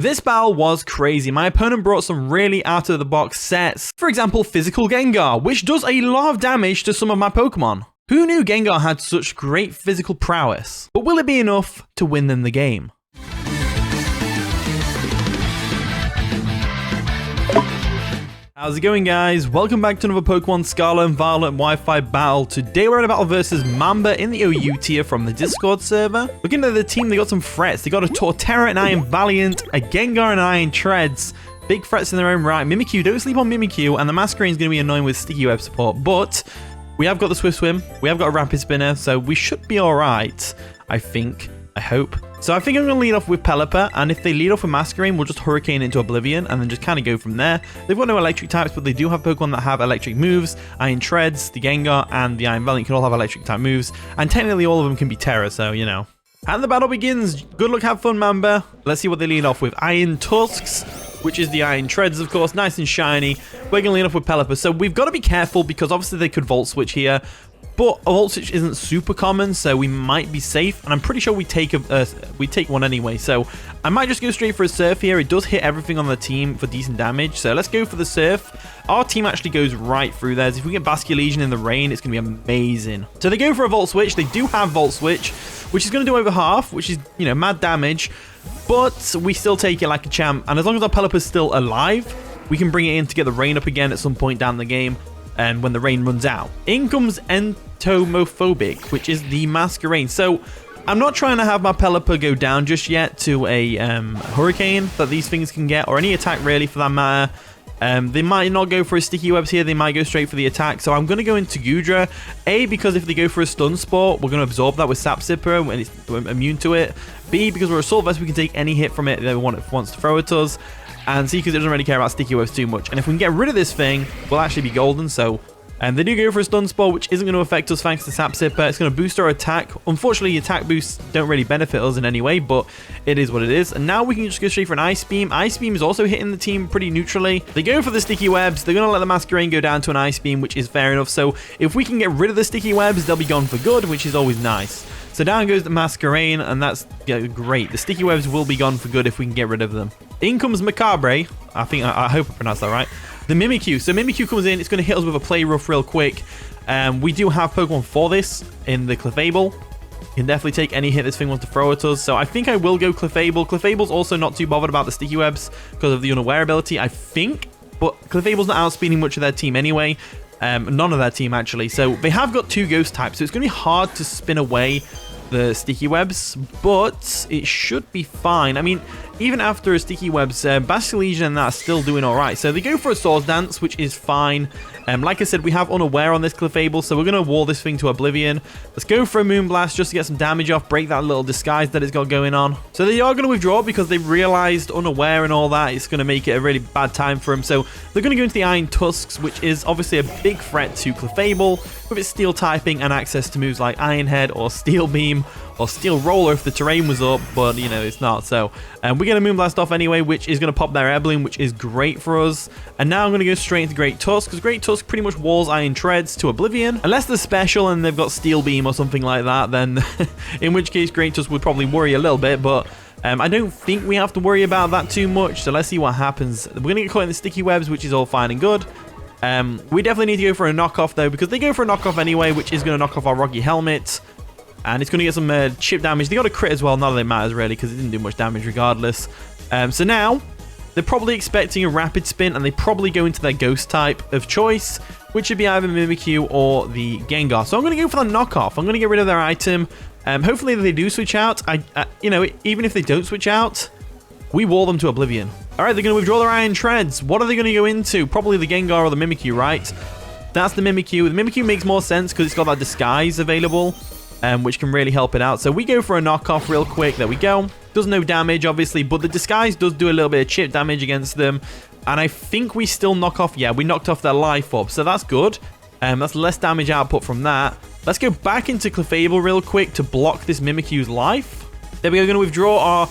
This battle was crazy. My opponent brought some really out-of-the-box sets. For example, Physical Gengar, which does a lot of damage to some of my Pokemon. Who knew Gengar had such great physical prowess? But will it be enough to win them the game? How's it going, guys? Welcome back to another Pokemon Scarlet and Violet Wi-Fi battle. Today we're in a battle versus Mamba in the OU tier from the Discord server. Looking at the team, they got some threats. They got a Torterra and Iron Valiant, a Gengar and Iron Treads. Big threats in their own right. Mimikyu, don't sleep on Mimikyu, and the Masquerade's going to be annoying with Sticky Web support. But we have got the Swift Swim, we have got a Rapid Spinner, so we should be alright, I think. I hope. So I think I'm going to lead off with Pelipper, and if they lead off with Masquerade, we'll just Hurricane into Oblivion, and then just kind of go from there. They've got no electric types, but they do have Pokemon that have electric moves. Iron Treads, the Gengar, and the Iron Valiant can all have electric type moves, and technically all of them can be Terra, so, you know. And the battle begins. Good luck, have fun, Mamba. Let's see what they lead off with. Iron Tusks, which is the Iron Treads, of course, nice and shiny. We're going to lead off with Pelipper, so we've got to be careful, because obviously they could Volt Switch here. But a Volt Switch isn't super common, so we might be safe. And I'm pretty sure we take one anyway. So I might just go straight for a Surf here. It does hit everything on the team for decent damage. So let's go for the Surf. Our team actually goes right through theirs. If we get Basculegion in the rain, it's going to be amazing. So they go for a Volt Switch. They do have Volt Switch, which is going to do over half, which is, you know, mad damage. But we still take it like a champ. And as long as our Pelipper's still alive, we can bring it in to get the rain up again at some point down the game. And when the rain runs out. In comes Entomophobic, which is the Masquerade. So I'm not trying to have my Pelipper go down just yet to a Hurricane that these things can get, or any attack really for that matter. They might not go for a Sticky Webs here, they might go straight for the attack. So I'm going to go into Gudra, A, because if they go for a Stun Sport, we're going to absorb that with Sap Sipper when it's immune to it. B, because we're Assault Vest, we can take any hit from it that it wants to throw at us. And C, because it doesn't really care about Sticky Webs too much. And if we can get rid of this thing, we'll actually be golden. So they do go for a Stun Spore, which isn't going to affect us thanks to Sap Sipper. It's going to boost our attack. Unfortunately, attack boosts don't really benefit us in any way, but it is what it is. And now we can just go straight for an Ice Beam. Ice Beam is also hitting the team pretty neutrally. They go for the Sticky Webs. They're going to let the Masquerade go down to an Ice Beam, which is fair enough. So if we can get rid of the Sticky Webs, they'll be gone for good, which is always nice. So down goes the Masquerade, and that's great. The Sticky Webs will be gone for good if we can get rid of them. In comes Macabre. I hope I pronounced that right. The Mimikyu. So Mimikyu comes in. It's going to hit us with a Play Rough real quick. We do have Pokemon for this in the Clefable. You can definitely take any hit this thing wants to throw at us. So I think I will go Clefable. Clefable's also not too bothered about the Sticky Webs because of the Unaware ability, I think. But Clefable's not outspeeding much of their team anyway. None of their team, actually. So they have got two Ghost types. So it's going to be hard to spin away the Sticky Webs, but it should be fine. I mean, even after a Sticky Webs, Basculegion and that are still doing alright. So they go for a Swords Dance, which is fine. Like I said, we have Unaware on this Clefable, so we're going to wall this thing to Oblivion. Let's go for a Moonblast just to get some damage off, break that little disguise that it's got going on. So they are going to withdraw because they've realized Unaware and all that. It's going to make it a really bad time for them. So they're going to go into the Iron Tusks, which is obviously a big threat to Clefable with its Steel typing and access to moves like Iron Head or Steel Beam or Steel Roller if the terrain was up, but you know, it's not. So we're going to Moonblast off anyway, which is going to pop their Airballoon, which is great for us. And now I'm going to go straight into Great Tusk, because Great Tusk pretty much walls Iron Treads to Oblivion. Unless they're special and they've got Steel Beam or something like that, then in which case Great Tusk would probably worry a little bit, but I don't think we have to worry about that too much. So let's see what happens. We're going to get caught in the Sticky Webs, which is all fine and good. We definitely need to go for a knockoff though, because they go for a knockoff anyway, which is going to knock off our Rocky Helmet. And it's going to get some chip damage. They got a crit as well. None of it matters really because it didn't do much damage regardless. So now they're probably expecting a Rapid Spin, and they probably go into their Ghost type of choice, which should be either Mimikyu or the Gengar. So I'm going to go for the knockoff. I'm going to get rid of their item. Hopefully they do switch out. You know, even if they don't switch out, we wall them to Oblivion. All right, they're going to withdraw their Iron Treads. What are they going to go into? Probably the Gengar or the Mimikyu, right? That's the Mimikyu. The Mimikyu makes more sense because it's got that disguise available, which can really help it out. So we go for a knockoff real quick. There we go. Does no damage, obviously, but the disguise does do a little bit of chip damage against them. And I think we still knock off... Yeah, we knocked off their life up, so that's good. That's less damage output from that. Let's go back into Clefable real quick to block this Mimikyu's life. There we go. We're going to withdraw our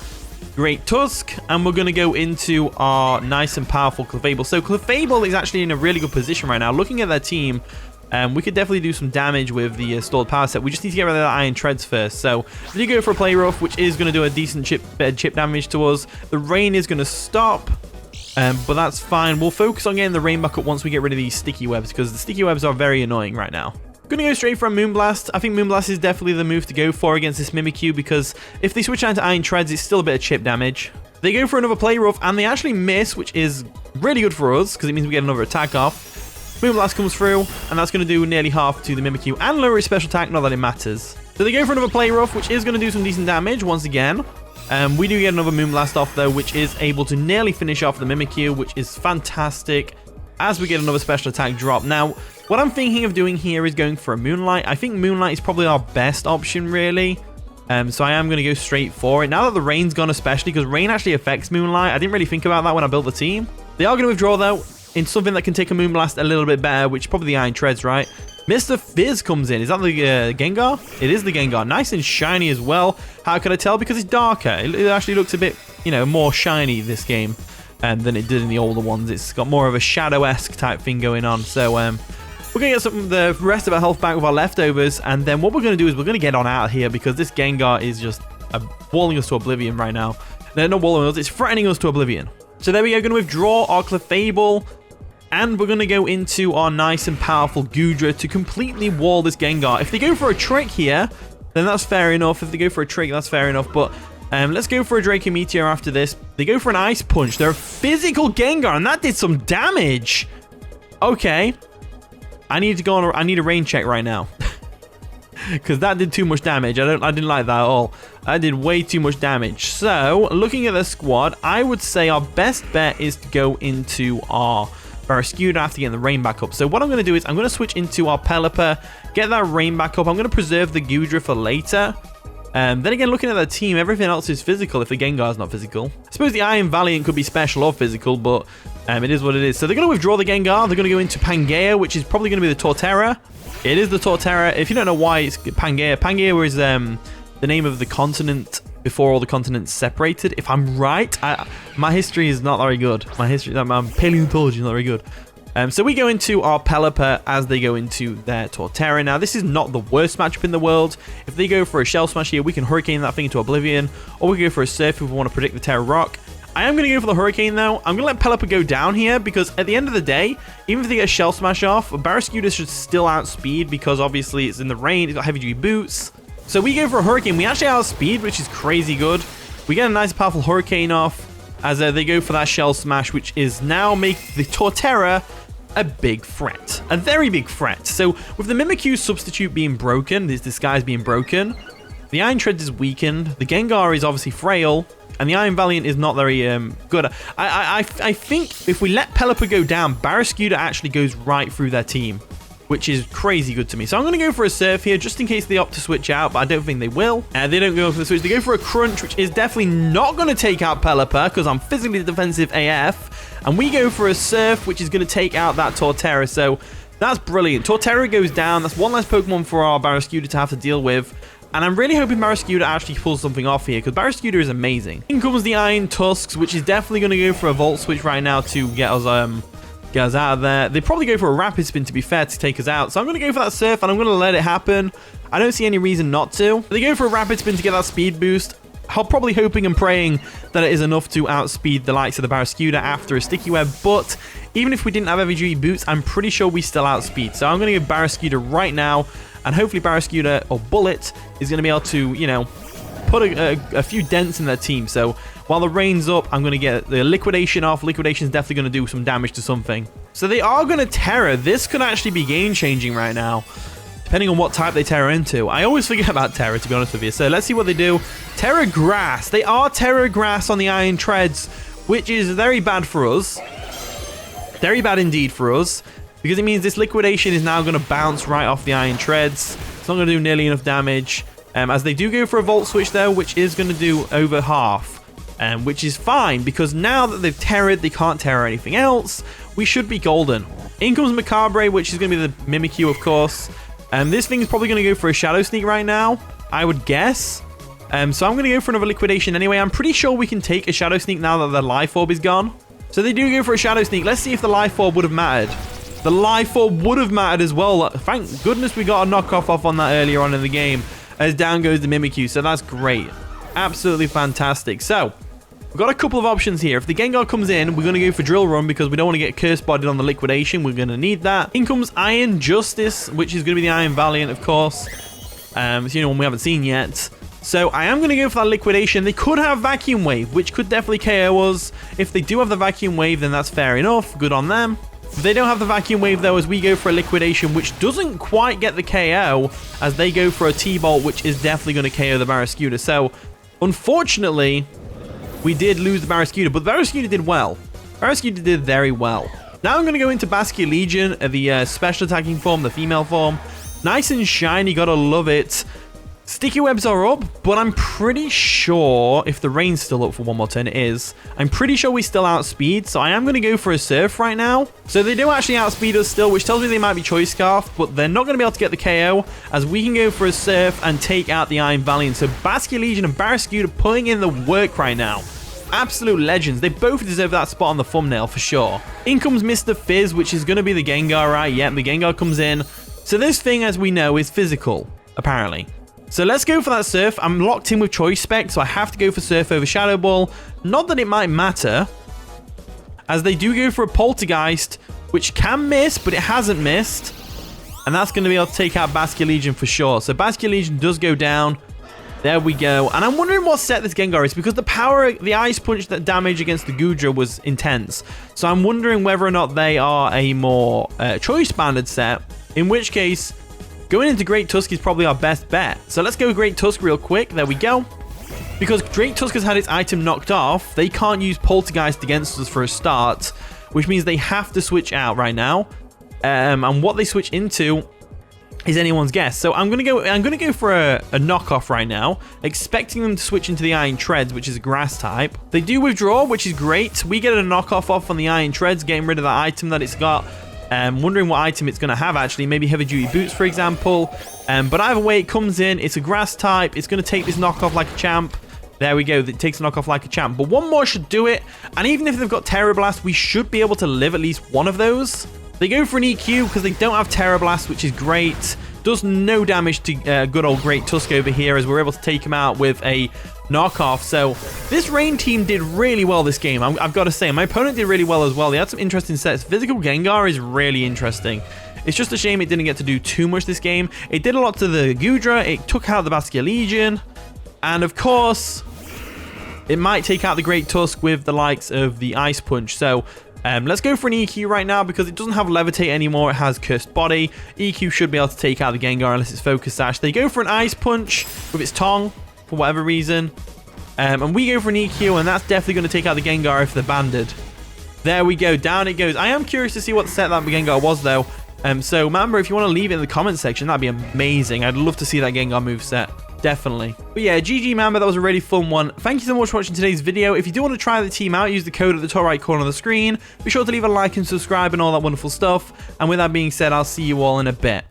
Great Tusk, and we're going to go into our nice and powerful Clefable. So Clefable is actually in a really good position right now. Looking at their team, we could definitely do some damage with the stored power set. We just need to get rid of that Iron Treads first. So we do go for a Play Rough, which is going to do a decent bit of chip damage to us. The rain is going to stop, but that's fine. We'll focus on getting the rain back up once we get rid of these sticky webs, because the sticky webs are very annoying right now. Gonna go straight for a Moonblast. I think Moonblast is definitely the move to go for against this Mimikyu, because if they switch out to Iron Treads, it's still a bit of chip damage. They go for another Play Rough, and they actually miss, which is really good for us, because it means we get another attack off. Moonblast comes through, and that's going to do nearly half to the Mimikyu, and lower its special attack, not that it matters. So they go for another Play Rough, which is going to do some decent damage once again. We do get another Moonblast off, though, which is able to nearly finish off the Mimikyu, which is fantastic, as we get another special attack drop. Now, what I'm thinking of doing here is going for a Moonlight. I think Moonlight is probably our best option, really. So I am going to go straight for it. Now that the rain's gone, especially, because rain actually affects Moonlight. I didn't really think about that when I built the team. They are going to withdraw, though, in something that can take a Moonblast a little bit better, which is probably the Iron Treads, right? Mr. Fizz comes in. Is that the Gengar? It is the Gengar. Nice and shiny as well. How can I tell? Because it's darker. It actually looks a bit, you know, more shiny this game than it did in the older ones. It's got more of a Shadow-esque type thing going on. So, we're going to get the rest of our health back with our leftovers, and then what we're going to do is we're going to get on out of here, because this Gengar is just walling us to oblivion right now. No, not walling us, it's threatening us to oblivion. So there we go, going to withdraw our Clefable, and we're going to go into our nice and powerful Goodra to completely wall this Gengar. If they go for a trick here, then that's fair enough. If they go for a trick, that's fair enough, but let's go for a Draco Meteor after this. They go for an Ice Punch. They're a physical Gengar, and that did some damage. Okay. I need to go on. I need a rain check right now, because that did too much damage. I didn't like that at all. That did way too much damage. So, looking at the squad, I would say our best bet is to go into our Barraskewda after getting the rain back up. So what I'm going to do is I'm going to switch into our Pelipper, get that rain back up. I'm going to preserve the Goodra for later. Then again, looking at the team, everything else is physical if the Gengar is not physical. I suppose the Iron Valiant could be special or physical, but it is what it is. So they're going to withdraw the Gengar. They're going to go into Pangea, which is probably going to be the Torterra. It is the Torterra. If you don't know why it's Pangea, Pangea is the name of the continent before all the continents separated. If I'm right, my history is not very good. My paleontology is not very good. So we go into our Pelipper as they go into their Torterra. Now, this is not the worst matchup in the world. If they go for a Shell Smash here, we can Hurricane that thing into oblivion, or we can go for a Surf if we want to predict the Terra Rock. I am going to go for the Hurricane, though. I'm going to let Pelipper go down here, because at the end of the day, even if they get a Shell Smash off, Barraskewda should still outspeed, because obviously it's in the rain, it's got heavy-duty boots. So we go for a Hurricane. We actually outspeed, which is crazy good. We get a nice, powerful Hurricane off, as they go for that Shell Smash, which is now make the Torterra a big threat. A very big threat. So with the Mimikyu substitute being broken, this disguise being broken, the Iron Treads is weakened, the Gengar is obviously frail, and the Iron Valiant is not very good. I think if we let Pelipper go down, Barraskewda actually goes right through their team, which is crazy good to me. So I'm going to go for a Surf here, just in case they opt to switch out, but I don't think they will. They don't go for the switch. They go for a Crunch, which is definitely not going to take out Pelipper, because I'm physically defensive AF. And we go for a Surf, which is going to take out that Torterra. So that's brilliant. Torterra goes down. That's one less Pokemon for our Barraskewda to have to deal with. And I'm really hoping Barraskewda actually pulls something off here, because Barraskewda is amazing. In comes the Iron Tusks, which is definitely going to go for a Volt Switch right now to get us out of there. They probably go for a Rapid Spin, to be fair, to take us out. So I'm going to go for that Surf, and I'm going to let it happen. I don't see any reason not to. They go for a Rapid Spin to get that speed boost. I'm probably hoping and praying that it is enough to outspeed the likes of the Barraskewda after a Sticky Web, but even if we didn't have heavy-duty boots, I'm pretty sure we still outspeed. So I'm going to give Barraskewda right now, and hopefully Barraskewda, or Bullet, is going to be able to, you know, put a few dents in their team. So while the rain's up, I'm going to get the Liquidation off. Liquidation is definitely going to do some damage to something. So they are going to Terra. This could actually be game-changing right now, depending on what type they Terra into. I always forget about Terra, to be honest with you. So let's see what they do. Terra Grass. They are Terra Grass on the Iron Treads, which is very bad for us. Very bad indeed for us, because it means this Liquidation is now going to bounce right off the Iron Treads. It's not going to do nearly enough damage. As they do go for a Volt Switch, though, which is going to do over half. Which is fine, because now that they've Terra'd, they can't Terra anything else. We should be golden. In comes Macabre, which is going to be the Mimikyu, of course. This thing is probably going to go for a Shadow Sneak right now, I would guess. So I'm going to go for another Liquidation anyway. I'm pretty sure we can take a Shadow Sneak now that the Life Orb is gone. So they do go for a Shadow Sneak. Let's see if the Life Orb would have mattered. The Life Orb would have mattered as well. Thank goodness we got a knockoff off on that earlier on in the game, as down goes the Mimikyu, so that's great. Absolutely fantastic. So, we've got a couple of options here. If the Gengar comes in, we're going to go for Drill Run because we don't want to get Curse Bodied on the Liquidation. We're going to need that. In comes Iron Justice, which is going to be the Iron Valiant, of course. It's the only one we haven't seen yet. So I am going to go for that Liquidation. They could have Vacuum Wave, which could definitely KO us. If they do have the Vacuum Wave, then that's fair enough. Good on them. If they don't have the Vacuum Wave, though, as we go for a Liquidation, which doesn't quite get the KO, as they go for a T-Bolt, which is definitely going to KO the Barraskewda. So, unfortunately, we did lose the Barraskewda, but the Barraskewda did well. Barraskewda did very well. Now I'm going to go into Basculegion, the special attacking form, the female form. Nice and shiny, gotta love it. Sticky webs are up, but I'm pretty sure if the rain's still up for one more turn, it is. I'm pretty sure we still outspeed, so I am going to go for a Surf right now. So they do actually outspeed us still, which tells me they might be Choice Scarf, but they're not going to be able to get the KO, as we can go for a Surf and take out the Iron Valiant. So Basculegion and Barraskewda putting in the work right now. Absolute legends. They both deserve that spot on the thumbnail for sure. In comes Mr. Fizz, which is going to be the Gengar, right? Yep, the Gengar comes in. So this thing, as we know, is physical, apparently. So let's go for that Surf. I'm locked in with Choice Spec, so I have to go for Surf over Shadow Ball. Not that it might matter, as they do go for a Poltergeist, which can miss, but it hasn't missed. And that's going to be able to take out Basculegion for sure. So Basculegion does go down. There we go. And I'm wondering what set this Gengar is, because the power, the Ice Punch that damage against the Goodra was intense. So I'm wondering whether or not they are a more choice-banded set, in which case, going into Great Tusk is probably our best bet. So let's go Great Tusk real quick. There we go. Because Great Tusk has had its item knocked off, they can't use Poltergeist against us for a start, which means they have to switch out right now. And what they switch into is anyone's guess. So I'm gonna go for a knockoff right now, expecting them to switch into the Iron Treads, which is a grass type. They do withdraw, which is great. We get a knockoff off on the Iron Treads, getting rid of that item that it's got. Wondering what item it's going to have, actually. Maybe Heavy Duty Boots, for example. But either way, it comes in. It's a grass type. It's going to take this knockoff like a champ. There we go. It takes a knockoff like a champ. But one more should do it. And even if they've got Terra Blast, we should be able to live at least one of those. They go for an EQ because they don't have Terra Blast, which is great. Does no damage to good old Great Tusk over here, as we're able to take him out with a knockoff. So this Rain team did really well this game. I've got to say, my opponent did really well as well. They had some interesting sets. Physical Gengar is really interesting. It's just a shame it didn't get to do too much this game. It did a lot to the Goodra. It took out the Basculegion. And of course, it might take out the Great Tusk with the likes of the Ice Punch. So let's go for an EQ right now, because it doesn't have Levitate anymore. It has Cursed Body. EQ should be able to take out the Gengar unless it's Focus Sash. They go for an Ice Punch with its tongue for whatever reason. And we go for an EQ, and that's definitely going to take out the Gengar if they're banded. There we go. Down it goes. I am curious to see what set that Gengar was, though. So remember, if you want to leave it in the comment section, that'd be amazing. I'd love to see that Gengar moveset. Definitely. But yeah, GG Mamba, that was a really fun one. Thank you so much for watching today's video. If you do want to try the team out, use the code at the top right corner of the screen. Be sure to leave a like and subscribe and all that wonderful stuff. And with that being said, I'll see you all in a bit.